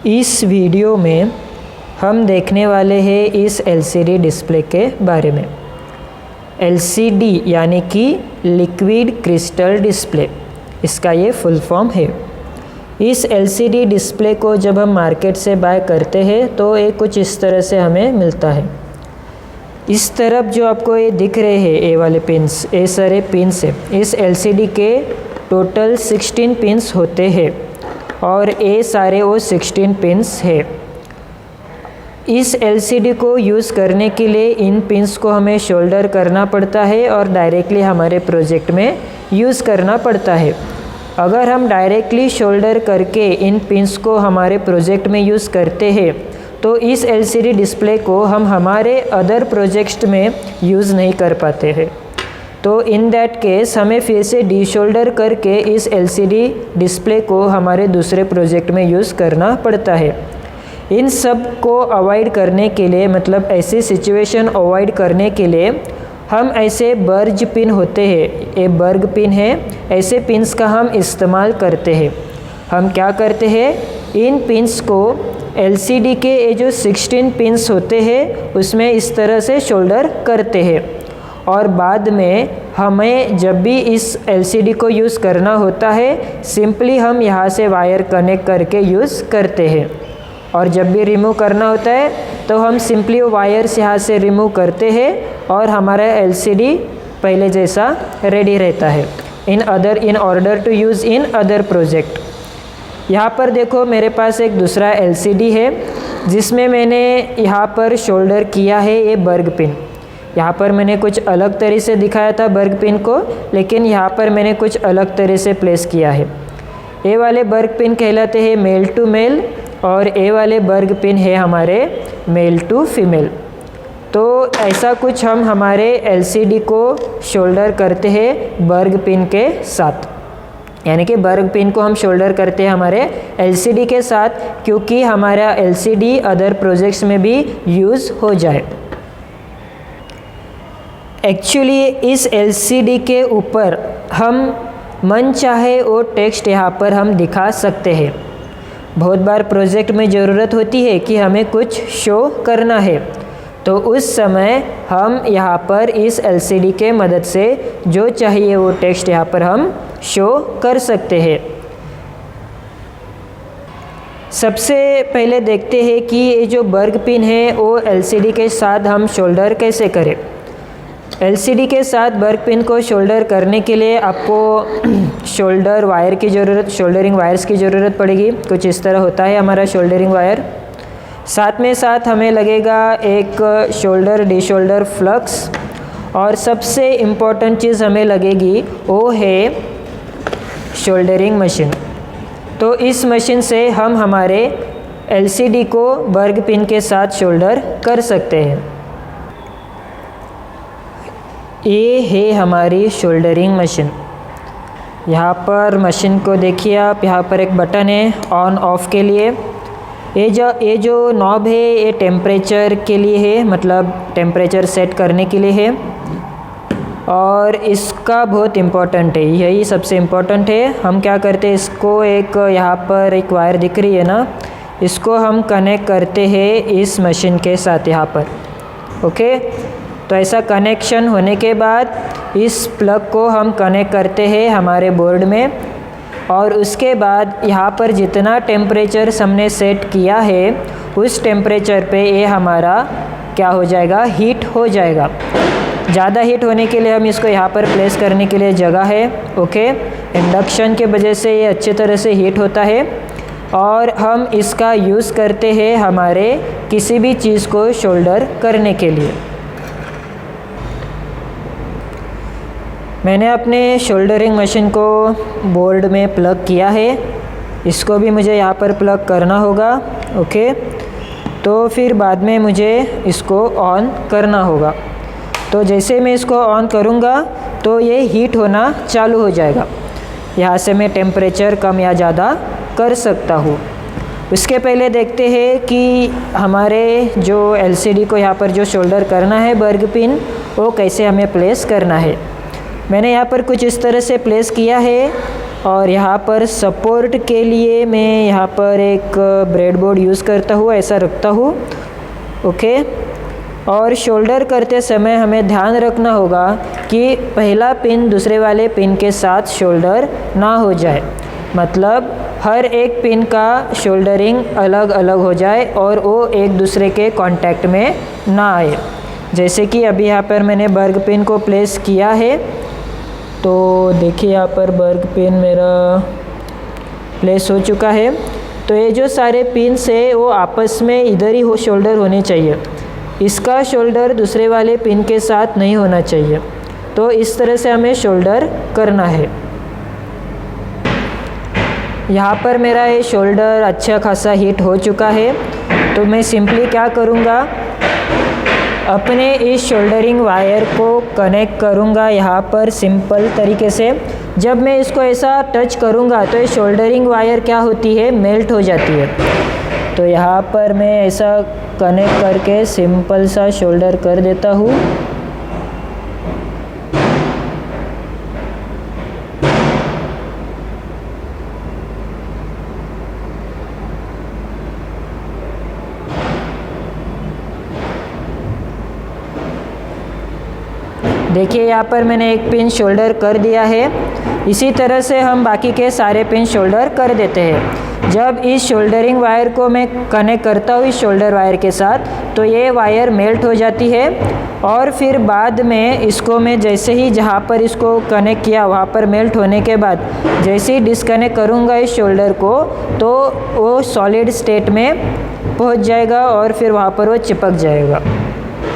इस वीडियो में हम देखने वाले हैं इस LCD डिस्प्ले के बारे में। LCD यानी कि लिक्विड क्रिस्टल डिस्प्ले, इसका ये फुल फॉर्म है। इस LCD डिस्प्ले को जब हम मार्केट से बाय करते हैं तो ये कुछ इस तरह से हमें मिलता है। इस तरफ जो आपको ये दिख रहे हैं ये वाले पिन्स, ये सारे पिन्स है। इस LCD के टोटल 16 पिन्स होते हैं और ये सारे वो 16 पिन्स है। इस LCD को यूज़ करने के लिए इन पिन्स को हमें शोल्डर करना पड़ता है और डायरेक्टली हमारे प्रोजेक्ट में यूज़ करना पड़ता है। अगर हम डायरेक्टली शोल्डर करके इन पिन्स को हमारे प्रोजेक्ट में यूज़ करते हैं तो इस LCD डिस्प्ले को हम हमारे अदर प्रोजेक्ट्स में यूज़ नहीं कर पाते हैं। तो इन दैट केस हमें फिर से डीशोल्डर करके इस LCD डिस्प्ले को हमारे दूसरे प्रोजेक्ट में यूज़ करना पड़ता है। इन सब को अवॉइड करने के लिए, मतलब ऐसी सिचुएशन अवॉइड करने के लिए हम ऐसे बर्ज पिन होते हैं, ये बर्ग पिन है, ऐसे पिन्स का हम इस्तेमाल करते हैं। हम क्या करते हैं, इन पिन्स को LCD के ये जो 16 पिन्स होते हैं उसमें इस तरह से शोल्डर करते हैं और बाद में हमें जब भी इस LCD को यूज़ करना होता है सिंपली हम यहाँ से वायर कनेक्ट करके यूज़ करते हैं और जब भी रिमूव करना होता है तो हम सिंपली वो वायर्स यहाँ से रिमूव करते हैं और हमारा LCD पहले जैसा रेडी रहता है in order to use in other project. यहाँ पर देखो मेरे पास एक दूसरा LCD है जिसमें मैंने यहाँ पर शोल्डर किया है ये बर्ग पिन। यहाँ पर मैंने कुछ अलग तरह से दिखाया था बर्ग पिन को, लेकिन यहाँ पर मैंने कुछ अलग तरह से प्लेस किया है। ये वाले बर्ग पिन कहलाते हैं मेल टू मेल और ये वाले बर्ग पिन है हमारे मेल टू फीमेल। तो ऐसा कुछ हम हमारे LCD को शोल्डर करते हैं बर्ग पिन के साथ, यानी कि बर्ग पिन को हम शोल्डर करते हैं हमारे LCD के साथ क्योंकि हमारा LCD अदर प्रोजेक्ट्स में भी यूज़ हो जाए। एक्चुअली इस LCD के ऊपर हम मन चाहे वो टेक्स्ट यहाँ पर हम दिखा सकते हैं। बहुत बार प्रोजेक्ट में ज़रूरत होती है कि हमें कुछ शो करना है, तो उस समय हम यहाँ पर इस LCD के मदद से जो चाहिए वो टेक्स्ट यहाँ पर हम शो कर सकते हैं। सबसे पहले देखते हैं कि ये जो बर्ग पिन है वो LCD के साथ हम शोल्डर कैसे करें। LCD के साथ बर्ग पिन को शोल्डर करने के लिए आपको शोल्डर वायर की ज़रूरत, शोल्डरिंग वायर्स की ज़रूरत पड़ेगी। कुछ इस तरह होता है हमारा शोल्डरिंग वायर। साथ में साथ हमें लगेगा एक शोल्डर डीशोल्डर फ्लक्स और सबसे इम्पॉर्टेंट चीज़ हमें लगेगी वो है शोल्डरिंग मशीन। तो इस मशीन से हम हमारे LCD को बर्ग पिन के साथ शोल्डर कर सकते हैं। ये है हमारी शोल्डरिंग मशीन। यहाँ पर मशीन को देखिए आप, यहाँ पर एक बटन है ऑन ऑफ के लिए। ये जो नॉब है ये टेम्परेचर के लिए है, मतलब टेम्परेचर सेट करने के लिए है और इसका बहुत इम्पोर्टेंट है, यही सबसे इम्पोर्टेंट है। हम क्या करते हैं, इसको एक यहाँ पर एक वायर दिख रही है ना, इसको हम कनेक्ट करते हैं इस मशीन के साथ यहाँ पर। ओके, तो ऐसा कनेक्शन होने के बाद इस प्लग को हम कनेक्ट करते हैं हमारे बोर्ड में और उसके बाद यहाँ पर जितना टेम्परेचर हमने सेट किया है उस टेम्परेचर पे ये हमारा क्या हो जाएगा, हीट हो जाएगा। ज़्यादा हीट होने के लिए हम इसको यहाँ पर प्लेस करने के लिए जगह है। ओके, इंडक्शन के वजह से ये अच्छी तरह से हीट होता है और हम इसका यूज़ करते हैं हमारे किसी भी चीज़ को शोल्डर करने के लिए। मैंने अपने शोल्डरिंग मशीन को बोर्ड में प्लग किया है, इसको भी मुझे यहाँ पर प्लग करना होगा। ओके, तो फिर बाद में मुझे इसको ऑन करना होगा। तो जैसे मैं इसको ऑन करूँगा तो ये हीट होना चालू हो जाएगा। यहाँ से मैं टेम्परेचर कम या ज़्यादा कर सकता हूँ। उसके पहले देखते हैं कि हमारे जो LCD को यहाँ पर जो शोल्डर करना है बर्ग पिन, वो कैसे हमें प्लेस करना है। मैंने यहाँ पर कुछ इस तरह से प्लेस किया है और यहाँ पर सपोर्ट के लिए मैं यहाँ पर एक ब्रेडबोर्ड यूज़ करता हूँ, ऐसा रखता हूँ। ओके, और शोल्डर करते समय हमें ध्यान रखना होगा कि पहला पिन दूसरे वाले पिन के साथ शोल्डर ना हो जाए, मतलब हर एक पिन का शोल्डरिंग अलग अलग हो जाए और वो एक दूसरे के कांटेक्ट में ना आए। जैसे कि अभी यहाँ पर मैंने बर्ग पिन को प्लेस किया है, तो देखिए यहाँ पर बर्ग पिन मेरा प्लेस हो चुका है। तो ये जो सारे पिन्स है वो आपस में इधर ही हो शोल्डर होने चाहिए, इसका शोल्डर दूसरे वाले पिन के साथ नहीं होना चाहिए। तो इस तरह से हमें शोल्डर करना है। यहाँ पर मेरा ये शोल्डर अच्छा खासा हीट हो चुका है, तो मैं सिंपली क्या करूँगा, अपने इस शोल्डरिंग वायर को कनेक्ट करूँगा यहाँ पर सिंपल तरीके से। जब मैं इसको ऐसा टच करूँगा तो ये शोल्डरिंग वायर क्या होती है, मेल्ट हो जाती है। तो यहाँ पर मैं ऐसा कनेक्ट करके सिंपल सा शोल्डर कर देता हूँ। देखिए यहाँ पर मैंने एक पिन शोल्डर कर दिया है। इसी तरह से हम बाकी के सारे पिन शोल्डर कर देते हैं। जब इस शोल्डरिंग वायर को मैं कनेक्ट करता हूँ इस शोल्डर वायर के साथ, तो ये वायर मेल्ट हो जाती है और फिर बाद में इसको मैं जैसे ही जहाँ पर इसको कनेक्ट किया वहाँ पर मेल्ट होने के बाद जैसे ही डिस्कनेक्ट करूँगा इस शोल्डर को, तो वो सॉलिड स्टेट में पहुँच जाएगा और फिर वहाँ पर वो चिपक जाएगा।